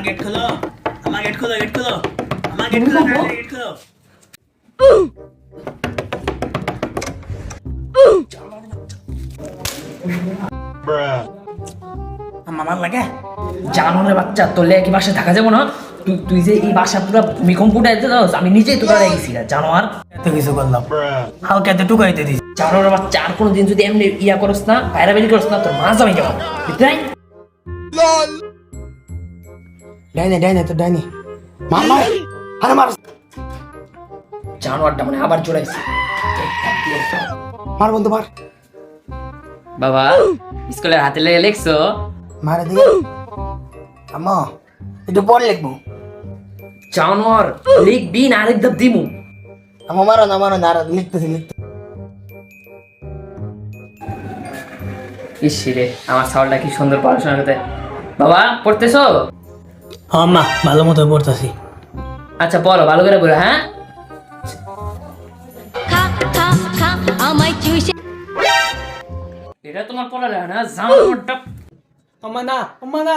Gate खोलो अम्मा gate खोलो गेट खोलो अम्मा गेट खोलो गेट खोलो আমার লাগে জানোরে বাচ্চা তোর লেগে কি বাসায় থাকা যাবো না? তুই যে এই বাসা পুরো ভূমিকম্পটা এতে দাও, আমি নিজেই তোকে রেখেছি জানোয়ার। এত কিছু করলাম হালকা এত টুকাইতে দিস জানোয়ার বাচ্চা আর কোনোদিন যদি এমনি ইয়া করস না, বাইরাবেরি করস না, তোর মা যাবে কেমন বুঝতে নাই? ডাইনে ডাইনে তো ডাইনে মার মার আরে মার জানোয়ারটা মানে আবার জোড়াইছে। মার বন্ধু মার বাবা স্কুলের হাতে লেগে লেখছো? মারে দিকে আম্মা একটু পরে লিখবো জানোয়ার লিখবি না আরেক ধাপ দিমু। আম্মা মারো না আর লিখতেছি ইস রে আমার ছাগলটা কি সুন্দর পড়াশোনা করতে। বাবা পড়তেছো? আম্মা ভালো মতো পড়তেছি আচ্ছা পড়ো ভালো করে পড়ো। হ্যাঁ এটা তোমার পড়ালেখা না জানোয়ারটা। আম্মা না